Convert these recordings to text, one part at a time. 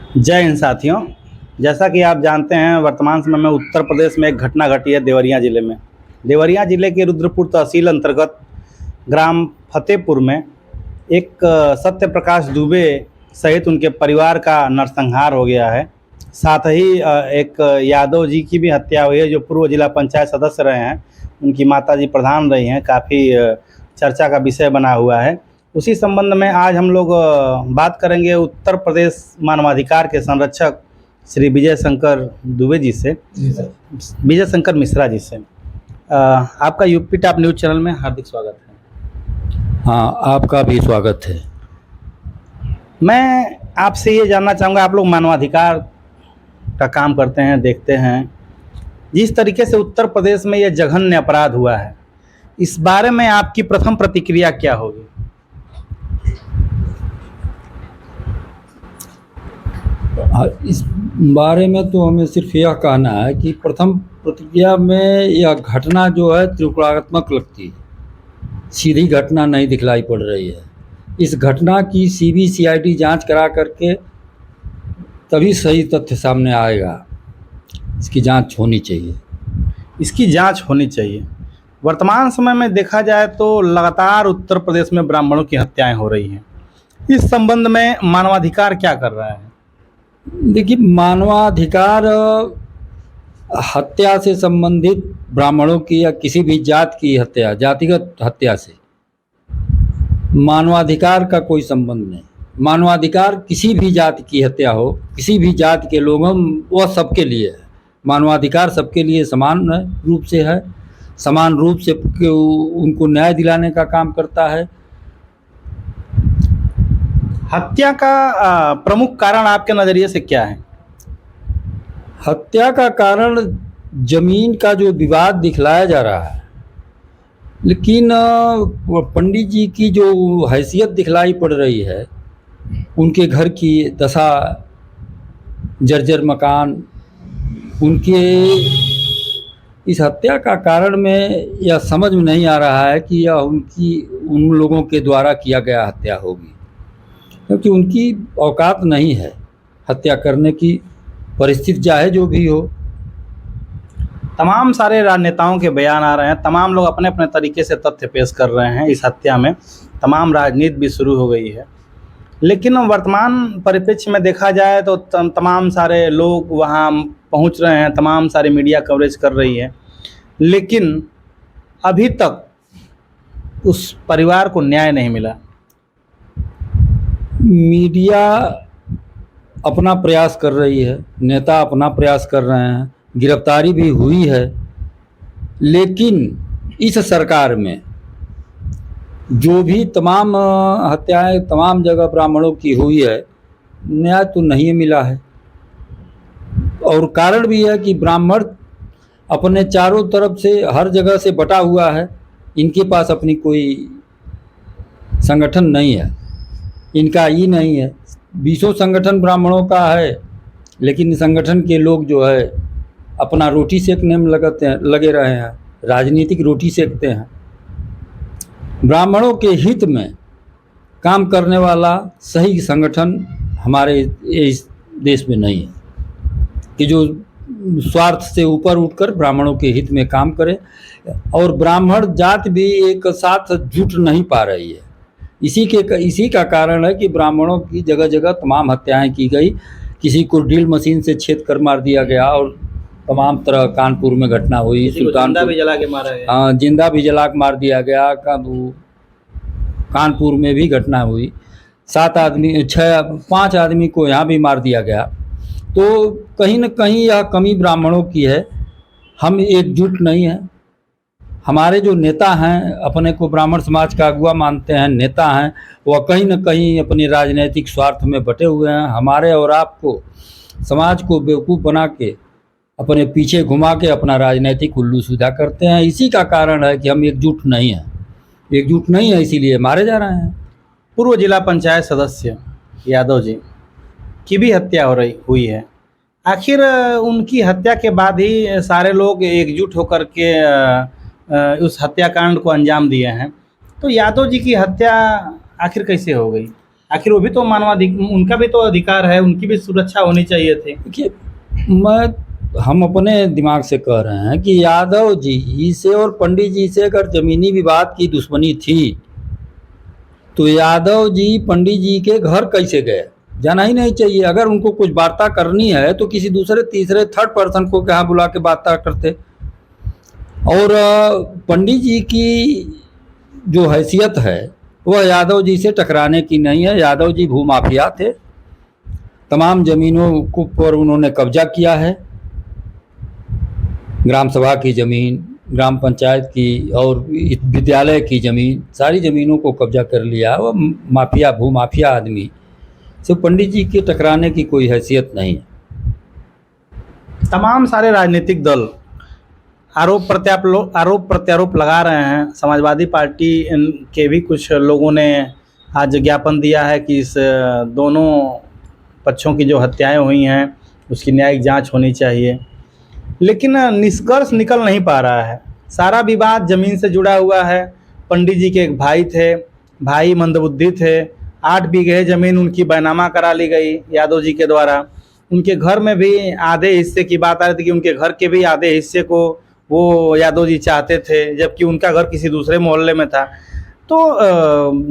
जय हिंद साथियों। जैसा कि आप जानते हैं, वर्तमान समय में उत्तर प्रदेश में एक घटना घटी है देवरिया ज़िले में। देवरिया ज़िले के रुद्रपुर तहसील अंतर्गत ग्राम फतेहपुर में एक सत्य प्रकाश दुबे सहित उनके परिवार का नरसंहार हो गया है। साथ ही एक यादव जी की भी हत्या हुई है, जो पूर्व जिला पंचायत सदस्य रहे हैं। उनकी माताजी प्रधान रही हैं। काफ़ी चर्चा का विषय बना हुआ है। उसी संबंध में आज हम लोग बात करेंगे उत्तर प्रदेश मानवाधिकार के संरक्षक श्री विजय शंकर दुबे जी से, विजय शंकर मिश्रा जी से। आपका यूपी टॉप न्यूज़ चैनल में हार्दिक स्वागत है। हाँ, आपका भी स्वागत है। मैं आपसे ये जानना चाहूँगा, आप लोग मानवाधिकार का काम करते हैं, देखते हैं, जिस तरीके से उत्तर प्रदेश में ये जघन्य अपराध हुआ है, इस बारे में आपकी प्रथम प्रतिक्रिया क्या होगी? इस बारे में तो हमें सिर्फ यह कहना है कि प्रथम प्रतिक्रिया में यह घटना जो है त्रिकोणात्मक लगती है। सीधी घटना नहीं दिखलाई पड़ रही है। इस घटना की सीबीसीआईडी जांच करा करके तभी सही तथ्य सामने आएगा। इसकी जांच होनी चाहिए। इसकी जांच होनी चाहिए। वर्तमान समय में देखा जाए तो लगातार उत्तर प्रदेश में ब्राह्मणों की हत्याएं हो रही हैं। इस संबंध में मानवाधिकार क्या कर रहा है? देखिए, मानवाधिकार हत्या से संबंधित ब्राह्मणों की या किसी भी जात की हत्या, जातिगत हत्या से मानवाधिकार का कोई संबंध नहीं। मानवाधिकार किसी भी जाति की हत्या हो, किसी भी जाति के लोगों, वह सबके लिए है। मानवाधिकार सबके लिए समान रूप से है, समान रूप से उनको न्याय दिलाने का काम करता है। हत्या का प्रमुख कारण आपके नज़रिए से क्या है? हत्या का कारण जमीन का जो विवाद दिखलाया जा रहा है, लेकिन पंडित जी की जो हैसियत दिखलाई पड़ रही है, उनके घर की दशा, जर्जर मकान, उनके इस हत्या का कारण में यह समझ में नहीं आ रहा है कि यह उन लोगों के द्वारा किया गया हत्या होगी, क्योंकि उनकी औकात नहीं है हत्या करने की। परिस्थिति चाहे जो भी हो। तमाम सारे राजनेताओं के बयान आ रहे हैं, तमाम लोग अपने अपने तरीके से तथ्य पेश कर रहे हैं। इस हत्या में तमाम राजनीति भी शुरू हो गई है, लेकिन वर्तमान परिप्रेक्ष्य में देखा जाए तो तमाम सारे लोग वहां पहुंच रहे हैं, तमाम सारी मीडिया कवरेज कर रही है, लेकिन अभी तक उस परिवार को न्याय नहीं मिला। मीडिया अपना प्रयास कर रही है, नेता अपना प्रयास कर रहे हैं, गिरफ्तारी भी हुई है, लेकिन इस सरकार में जो भी तमाम हत्याएं तमाम जगह ब्राह्मणों की हुई है, न्याय तो नहीं मिला है। और कारण भी है कि ब्राह्मण अपने चारों तरफ से हर जगह से बटा हुआ है। इनके पास अपनी कोई संगठन नहीं है, इनका ही नहीं है। 20 संगठन ब्राह्मणों का है, लेकिन संगठन के लोग जो है अपना रोटी सेकने में लगे रहे हैं, राजनीतिक रोटी सेकते हैं। ब्राह्मणों के हित में काम करने वाला सही संगठन हमारे इस देश में नहीं है कि जो स्वार्थ से ऊपर उठकर ब्राह्मणों के हित में काम करे। और ब्राह्मण जात भी एक साथ जुट नहीं पा रही है। इसी का कारण है कि ब्राह्मणों की जगह जगह तमाम हत्याएं की गई। किसी को ड्रिल मशीन से छेद कर मार दिया गया, और तमाम तरह कानपुर में घटना हुई, जिंदा भी जला के मारा गया। हाँ, जिंदा भी जला के मार दिया गया। कानपुर में भी घटना हुई, 5 आदमी को यहाँ भी मार दिया गया। तो कहीं न कहीं यह कमी ब्राह्मणों की है। हम एकजुट नहीं हैं। हमारे जो नेता हैं, अपने को ब्राह्मण समाज का अगुवा मानते हैं, नेता हैं, वह कहीं न कहीं अपने राजनीतिक स्वार्थ में बटे हुए हैं। हमारे और आपको, समाज को बेवकूफ़ बना के अपने पीछे घुमा के अपना राजनीतिक उल्लू सीधा करते हैं। इसी का कारण है कि हम एकजुट नहीं हैं, इसीलिए मारे जा रहे हैं। पूर्व जिला पंचायत सदस्य यादव जी की भी हत्या हुई है। आखिर उनकी हत्या के बाद ही सारे लोग एकजुट होकर के उस हत्याकांड को अंजाम दिए हैं। तो यादव जी की हत्या आखिर कैसे हो गई? आखिर वो भी तो उनका भी तो अधिकार है, उनकी भी सुरक्षा होनी चाहिए थी। देखिए, हम अपने दिमाग से कह रहे हैं कि यादव जी से और पंडित जी से अगर जमीनी विवाद की दुश्मनी थी तो यादव जी पंडित जी के घर कैसे गए? जाना ही नहीं चाहिए। अगर उनको कुछ वार्ता करनी है तो किसी दूसरे तीसरे थर्ड पर्सन को कहाँ बुला के वार्ता करते। और पंडित जी की जो हैसियत है वह यादव जी से टकराने की नहीं है। यादव जी भूमाफिया थे, तमाम जमीनों को पर उन्होंने कब्जा किया है। ग्राम सभा की ज़मीन, ग्राम पंचायत की और विद्यालय की ज़मीन, सारी ज़मीनों को कब्जा कर लिया। वो माफिया, भूमाफिया आदमी से पंडित जी के टकराने की कोई हैसियत नहीं है। तमाम सारे राजनीतिक दल आरोप प्रत्यारोप लगा रहे हैं। समाजवादी पार्टी के भी कुछ लोगों ने आज ज्ञापन दिया है कि इस दोनों पक्षों की जो हत्याएं हुई हैं उसकी न्यायिक जांच होनी चाहिए, लेकिन निष्कर्ष निकल नहीं पा रहा है। सारा विवाद ज़मीन से जुड़ा हुआ है। पंडित जी के एक भाई थे, भाई मंदबुद्धि थे। 8 बीघे ज़मीन उनकी बैनामा करा ली गई यादव जी के द्वारा। उनके घर में भी आधे हिस्से की बात आ रही थी कि उनके घर के भी आधे हिस्से को वो यादव जी चाहते थे, जबकि उनका घर किसी दूसरे मोहल्ले में था। तो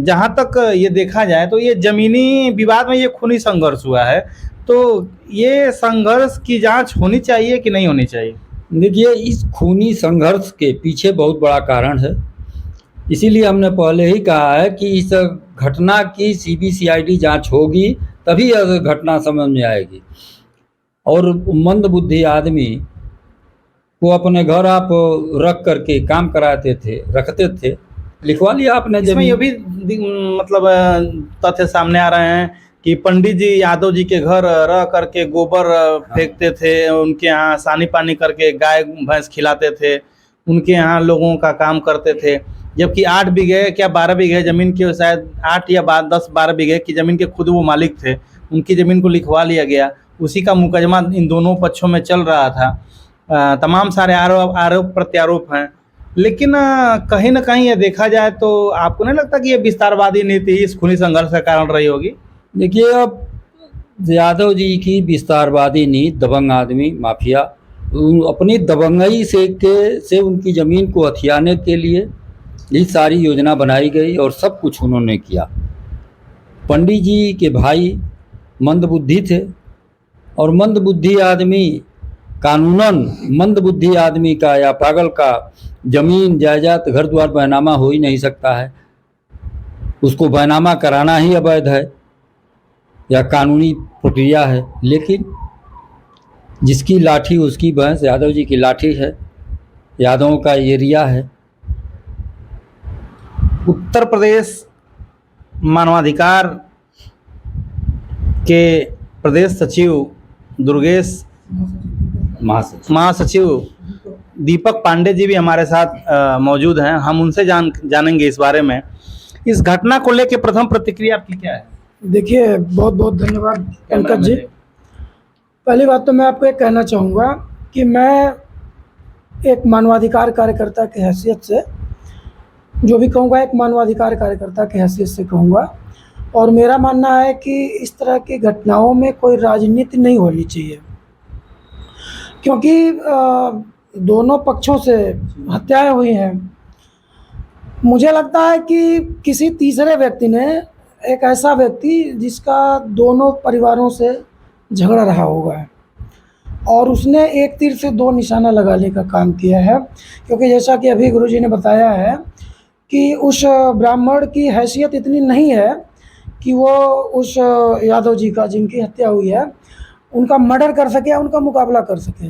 जहाँ तक ये देखा जाए तो ये ज़मीनी विवाद में ये खूनी संघर्ष हुआ है, तो ये संघर्ष की जांच होनी चाहिए कि नहीं होनी चाहिए? देखिए, इस खूनी संघर्ष के पीछे बहुत बड़ा कारण है। इसीलिए हमने पहले ही कहा है कि इस घटना की CBCID जांच होगी, तभी यह घटना समझ में आएगी। और मंदबुद्धि आदमी को अपने घर आप रख करके काम कराते थे, रखते थे, लिखवा लिया आपने इसमें ये भी मतलब तथ्य सामने आ रहे हैं कि पंडित जी यादव जी के घर रह करके गोबर फेंकते थे, उनके यहाँ सानी पानी करके गाय भैंस खिलाते थे, उनके यहाँ लोगों का काम करते थे। जबकि 8 बीघे क्या 12 बीघे ज़मीन के, शायद 8 या 10-12 बीघे की ज़मीन के खुद वो मालिक थे, उनकी ज़मीन को लिखवा लिया गया। उसी का मुकदमा इन दोनों पक्षों में चल रहा था। तमाम सारे आरोप प्रत्यारोप हैं, लेकिन कहीं ना कहीं ये देखा जाए तो आपको नहीं लगता कि ये विस्तारवादी नीति इस खूनी संघर्ष का कारण रही होगी? देखिए, अब यादव जी की विस्तारवादी नीति, दबंग आदमी, माफिया, अपनी दबंगई से उनकी ज़मीन को हथियाने के लिए ये सारी योजना बनाई गई और सब कुछ उन्होंने किया। पंडित जी के भाई मंदबुद्धि थे और मंदबुद्धि आदमी, कानूनन मंदबुद्धि आदमी का या पागल का ज़मीन जायदाद घर द्वार बैनामा हो ही नहीं सकता है। उसको बैनामा कराना ही अवैध है या कानूनी प्रक्रिया है। लेकिन जिसकी लाठी उसकी भैंस, यादव जी की लाठी है, यादवों का एरिया है। उत्तर प्रदेश मानवाधिकार के प्रदेश सचिव दुर्गेश महासचिव दीपक पांडे जी भी हमारे साथ मौजूद हैं। हम उनसे जानेंगे इस बारे में। इस घटना को लेकर प्रथम प्रतिक्रिया आपकी क्या है? देखिए, बहुत बहुत धन्यवाद पंकज जी। पहली बात तो मैं आपको एक कहना चाहूँगा कि मैं एक मानवाधिकार कार्यकर्ता की हैसियत से जो भी कहूँगा, एक मानवाधिकार कार्यकर्ता की हैसियत से कहूँगा। और मेरा मानना है कि इस तरह की घटनाओं में कोई राजनीति नहीं होनी चाहिए, क्योंकि दोनों पक्षों से हत्याएं हुई हैं। मुझे लगता है कि किसी तीसरे व्यक्ति ने, एक ऐसा व्यक्ति जिसका दोनों परिवारों से झगड़ा रहा होगा, और उसने एक तीर से 2 निशाना लगाने का काम किया है। क्योंकि जैसा कि अभी गुरुजी ने बताया है कि उस ब्राह्मण की हैसियत इतनी नहीं है कि वो उस यादव जी का, जिनकी हत्या हुई है, उनका मर्डर कर सके या उनका मुकाबला कर सके।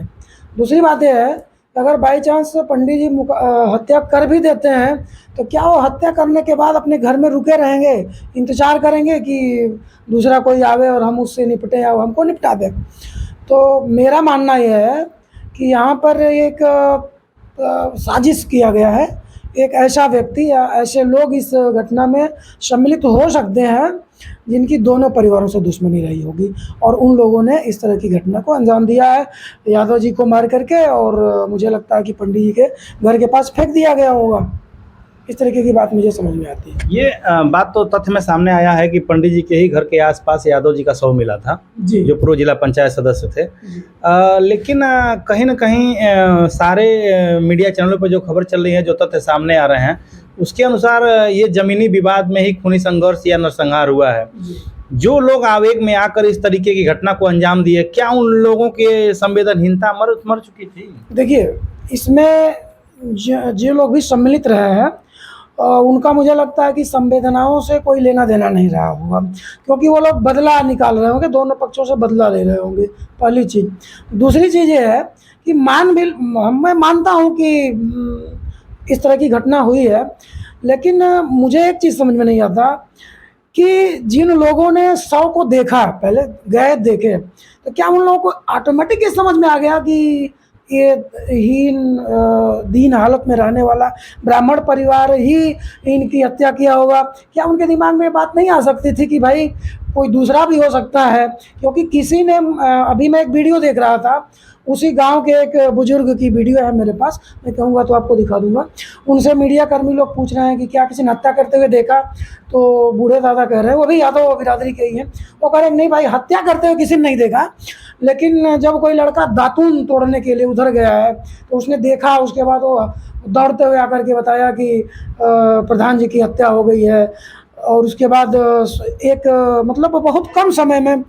दूसरी बात यह है कि अगर बाई चांस पंडित जी हत्या कर भी देते हैं तो क्या वो हत्या करने के बाद अपने घर में रुके रहेंगे, इंतज़ार करेंगे कि दूसरा कोई आवे और हम उससे निपटें या वो हमको निपटा दे? तो मेरा मानना यह है कि यहाँ पर एक साजिश किया गया है। एक ऐसा व्यक्ति या ऐसे लोग इस घटना में सम्मिलित हो सकते हैं जिनकी दोनों परिवारों से दुश्मनी रही होगी, और उन लोगों ने इस तरह की घटना को अंजाम दिया है यादव जी को मार करके। और मुझे लगता है कि पंडित जी के घर के पास फेंक दिया गया होगा। इस तरीके की बात मुझे समझ में आती है। ये बात तो तथ्य में सामने आया है कि पंडित जी के ही घर के आसपास यादव जी का शव मिला था, जी जो पूर्व जिला पंचायत सदस्य थे। लेकिन कहीं न कहीं सारे मीडिया चैनलों पर जो खबर चल रही है, जो तथ्य सामने आ रहे हैं, उसके अनुसार ये ज़मीनी विवाद में ही खूनी संघर्ष या नरसंहार हुआ है। जो लोग आवेग में आकर इस तरीके की घटना को अंजाम दिए, क्या उन लोगों के संवेदनहीनता मर चुकी थी? देखिए, इसमें जो लोग भी सम्मिलित रहे हैं उनका मुझे लगता है कि संवेदनाओं से कोई लेना देना नहीं रहा होगा, क्योंकि वो लोग बदला निकाल रहे होंगे, दोनों पक्षों से बदला ले रहे होंगे, पहली चीज़। दूसरी चीज़ ये है कि मैं मानता हूँ कि इस तरह की घटना हुई है, लेकिन मुझे एक चीज़ समझ में नहीं आता कि जिन लोगों ने शव को देखा, पहले गए देखे, तो क्या उन लोगों को ऑटोमेटिक ये समझ में आ गया कि ये दीन हालत में रहने वाला ब्राह्मण परिवार ही इनकी हत्या किया होगा? क्या उनके दिमाग में बात नहीं आ सकती थी कि भाई कोई दूसरा भी हो सकता है? क्योंकि किसी ने अभी मैं एक वीडियो देख रहा था, उसी गांव के एक बुजुर्ग की वीडियो है मेरे पास, मैं कहूँगा तो आपको दिखा दूंगा। उनसे मीडिया कर्मी लोग पूछ रहे हैं कि क्या किसी ने हत्या करते हुए देखा? तो बूढ़े दादा कह रहे हैं, वो भी यादव बिरादरी के ही हैं, वो कह रहे हैं नहीं भाई, हत्या करते हुए किसी ने नहीं देखा, लेकिन जब कोई लड़का दातून तोड़ने के लिए उधर गया है तो उसने देखा, उसके बाद वो दौड़ते हुए आकर के बताया कि प्रधान जी की हत्या हो गई है। और उसके बाद एक मतलब बहुत कम समय में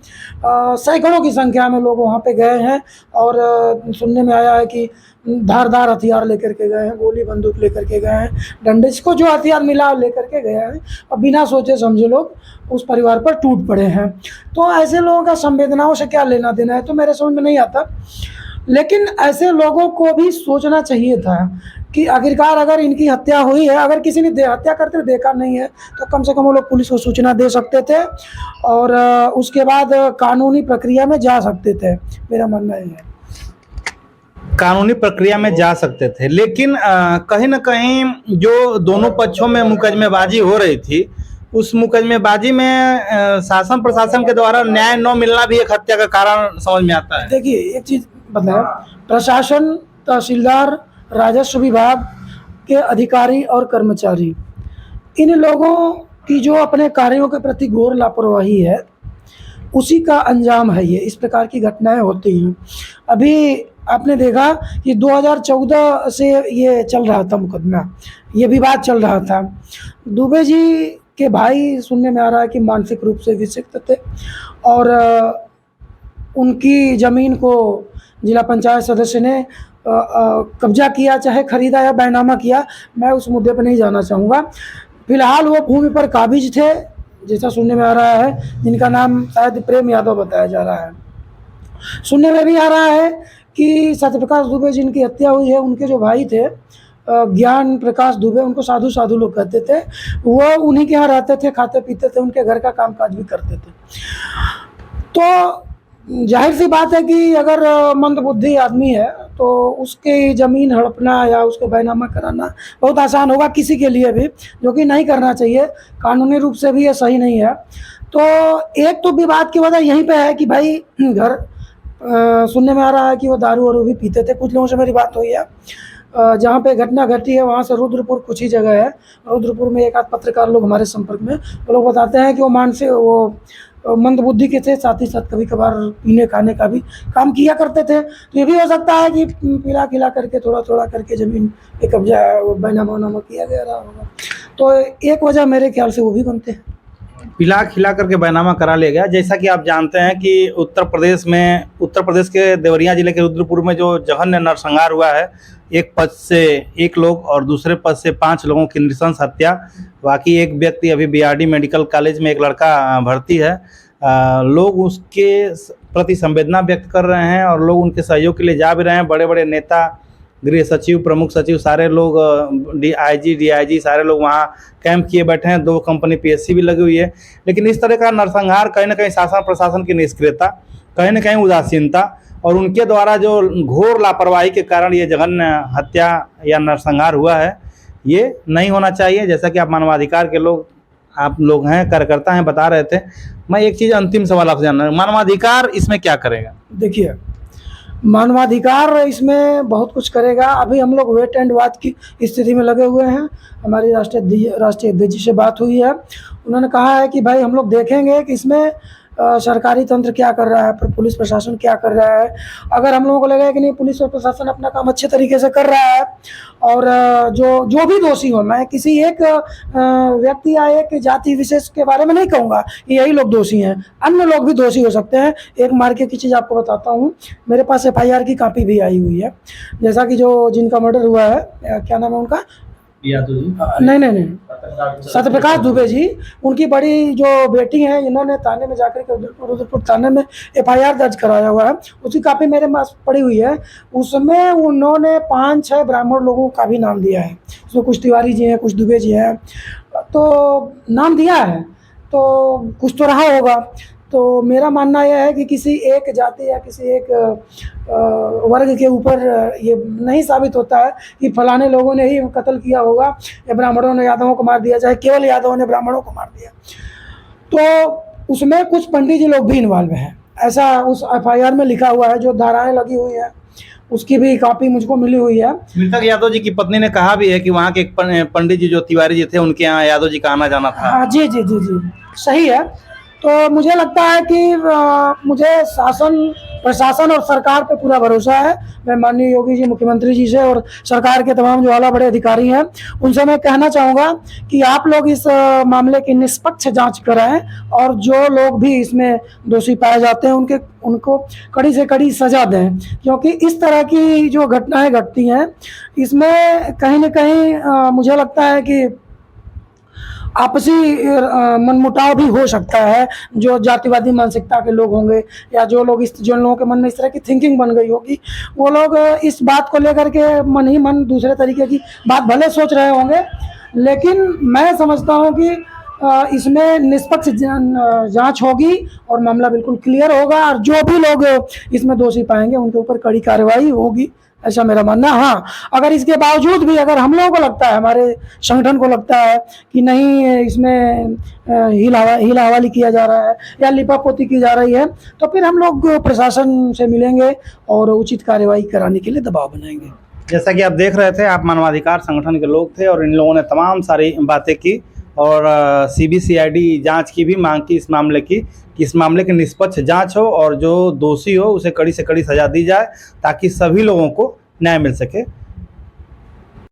सैकड़ों की संख्या में लोग वहाँ पे गए हैं, और सुनने में आया है कि धारदार हथियार लेकर के गए हैं, गोली बंदूक लेकर के गए हैं, डंडे, जिसको जो हथियार मिला लेकर के गए हैं, और बिना सोचे समझे लोग उस परिवार पर टूट पड़े हैं। तो ऐसे लोगों का संवेदनाओं से क्या लेना देना है, तो मेरे समझ में नहीं आता। लेकिन ऐसे लोगों को भी सोचना चाहिए था कि आखिरकार अगर इनकी हत्या हुई है, अगर किसी ने हत्या करते हुए देखा नहीं है, तो कम से कम वो लोग पुलिस को सूचना दे सकते थे और उसके बाद कानूनी प्रक्रिया में जा सकते थे, मेरा मानना ये है। कानूनी प्रक्रिया में जा सकते थे, लेकिन कहीं न कहीं जो दोनों पक्षों में मुकदमेबाजी हो रही थी, उस मुकदमेबाजी में शासन प्रशासन के द्वारा न्याय न मिलना भी एक हत्या का कारण समझ में आता है। देखिए, एक चीज़ बताएं, प्रशासन, तहसीलदार, राजस्व विभाग के अधिकारी और कर्मचारी, इन लोगों की जो अपने कार्यों के प्रति घोर लापरवाही है, उसी का अंजाम है ये, इस प्रकार की घटनाएं होती हैं। अभी आपने देखा कि 2014 से ये चल रहा था मुकदमा, ये विवाद चल रहा था। दुबे जी के भाई, सुनने में आ रहा है कि मानसिक रूप से विक्षिप्त थे, और उनकी ज़मीन को जिला पंचायत सदस्य ने कब्जा किया, चाहे खरीदा या बैनामा किया, मैं उस मुद्दे पर नहीं जाना चाहूँगा। फिलहाल वो भूमि पर काबिज थे, जैसा सुनने में आ रहा है, जिनका नाम शायद प्रेम यादव बताया जा रहा है। सुनने में भी आ रहा है कि सत्यप्रकाश दुबे जिनकी हत्या हुई है, उनके जो भाई थे ज्ञान प्रकाश दुबे, उनको साधु साधु लोग कहते थे, वो उन्हीं के यहाँ रहते थे, खाते पीते थे, उनके घर का कामकाज भी करते थे। तो जाहिर सी बात है कि अगर मंदबुद्धि आदमी है तो उसकी ज़मीन हड़पना या उसको बैनामा कराना बहुत आसान होगा किसी के लिए भी, जो कि नहीं करना चाहिए, कानूनी रूप से भी ये सही नहीं है। तो एक तो विवाद की वजह यहीं पे है कि भाई घर सुनने में आ रहा है कि वो दारू वारू भी पीते थे। कुछ लोगों से मेरी बात हुई है, जहाँ पे घटना घटी है वहाँ से रुद्रपुर कुछ ही जगह है, रुद्रपुर में एक आध पत्रकार लोग हमारे संपर्क में, वो लोग बताते हैं कि वो मंदबुद्धि के थे, साथ ही साथ कभी कभार पीने खाने का भी काम किया करते थे। तो ये भी हो सकता है कि पिला खिला करके थोड़ा थोड़ा करके ज़मीन पे कब्जा बैनामा वनामा किया गया रहा होगा। तो एक वजह मेरे ख्याल से वो भी बनते हैं, पिला खिला करके बैनामा करा लिया गया। जैसा कि आप जानते हैं कि उत्तर प्रदेश के देवरिया जिले के रुद्रपुर में जो जघन्य नरसंहार हुआ है, एक पद से 1 लोग और दूसरे पद से 5 लोगों की नृशंस हत्या। बाकी एक व्यक्ति अभी बीआरडी मेडिकल कॉलेज में एक लड़का भर्ती है। लोग उसके प्रति संवेदना व्यक्त कर रहे हैं और लोग उनके सहयोग के लिए जा भी रहे हैं। बड़े बड़े नेता, गृह सचिव, प्रमुख सचिव, सारे लोग, आईजी, डीआईजी, सारे लोग वहाँ कैंप किए बैठे हैं। 2 कंपनी पीएससी भी लगी हुई है। लेकिन इस तरह का नरसंहार कहीं ना कहीं शासन प्रशासन की निष्क्रियता, कहीं ना कहीं उदासीनता और उनके द्वारा जो घोर लापरवाही के कारण ये जघन्य हत्या या नरसंहार हुआ है, ये नहीं होना चाहिए। जैसा कि आप मानवाधिकार के लोग, आप लोग हैं, कार्यकर्ता हैं, बता रहे थे। मैं एक चीज़, अंतिम सवाल आपसे जानना है, मानवाधिकार इसमें क्या करेगा? देखिए मानवाधिकार इसमें बहुत कुछ करेगा। अभी हम लोग वेट एंड वॉच की स्थिति में लगे हुए हैं। हमारी राष्ट्रीय अध्यक्ष जी से बात हुई है, उन्होंने कहा है कि भाई हम लोग देखेंगे कि इसमें सरकारी तंत्र क्या कर रहा है, पुलिस प्रशासन क्या कर रहा है। अगर हम लोगों को लगेगा कि नहीं पुलिस और प्रशासन अपना काम अच्छे तरीके से कर रहा है और जो भी दोषी हो, मैं किसी एक व्यक्ति या एक जाति विशेष के बारे में नहीं कहूँगा कि यही लोग दोषी हैं, अन्य लोग भी दोषी हो सकते हैं। एक मार्के की चीज़ आपको बताता हूँ, मेरे पास FIR की कॉपी भी आई हुई है। जैसा कि जिनका मर्डर हुआ है, क्या नाम है उनका, नहीं, सत्यप्रकाश दुबे जी, उनकी बड़ी जो बेटी हैं, इन्होंने थाने में जाकर के रुद्रपुर थाने में FIR दर्ज कराया हुआ है। उसकी कापी मेरे पास पड़ी हुई है। उसमें उन्होंने 5-6 ब्राह्मण लोगों का भी नाम दिया है। उसमें कुछ तिवारी जी हैं, कुछ दुबे जी हैं, तो नाम दिया है, तो कुछ तो रहा होगा। तो मेरा मानना यह है कि किसी एक जाति या किसी एक वर्ग के ऊपर ये नहीं साबित होता है कि फलाने लोगों ने ही कत्ल किया होगा या ब्राह्मणों ने यादवों को मार दिया, चाहे केवल यादवों ने ब्राह्मणों को मार दिया। तो उसमें कुछ पंडित जी लोग भी इन्वॉल्व हैं, ऐसा उस FIR में लिखा हुआ है। जो धाराएं लगी हुई हैं उसकी भी कॉपी मुझको मिली हुई है। मृतक यादव जी की पत्नी ने कहा भी है कि वहाँ के एक पंडित जी जो तिवारी जी थे, उनके यहाँ यादव जी का आना जाना था। हाँ जी, सही है। तो मुझे लगता है कि मुझे प्रशासन और सरकार पे पूरा भरोसा है। मैं माननीय योगी जी मुख्यमंत्री जी से और सरकार के तमाम जो आला बड़े अधिकारी हैं उनसे मैं कहना चाहूँगा कि आप लोग इस मामले की निष्पक्ष जांच कराएं और जो लोग भी इसमें दोषी पाए जाते हैं उनको कड़ी से कड़ी सजा दें, क्योंकि इस तरह की जो घटनाएं घटती हैं इसमें कहीं न कहीं मुझे लगता है कि आपसी मनमुटाव भी हो सकता है। जो जातिवादी मानसिकता के लोग होंगे या जो लोगों के मन में इस तरह की थिंकिंग बन गई होगी, वो लोग इस बात को लेकर के मन ही मन दूसरे तरीके की बात भले सोच रहे होंगे, लेकिन मैं समझता हूँ कि इसमें निष्पक्ष जांच होगी और मामला बिल्कुल क्लियर होगा और जो भी लोग इसमें दोषी पाएंगे उनके ऊपर कड़ी कार्रवाई होगी, ऐसा मेरा मानना। हाँ, अगर इसके बावजूद भी अगर हम लोगों को लगता है, हमारे संगठन को लगता है कि नहीं इसमें हीला हवाली किया जा रहा है या लिपापोती की जा रही है, तो फिर हम लोग प्रशासन से मिलेंगे और उचित कार्रवाई कराने के लिए दबाव बनाएंगे। जैसा कि आप देख रहे थे, आप मानवाधिकार संगठन के लोग थे और इन लोगों ने तमाम सारी बातें की और CBCID जांच की भी मांग की इस मामले की, कि इस मामले की निष्पक्ष जांच हो और जो दोषी हो उसे कड़ी से कड़ी सजा दी जाए ताकि सभी लोगों को न्याय मिल सके।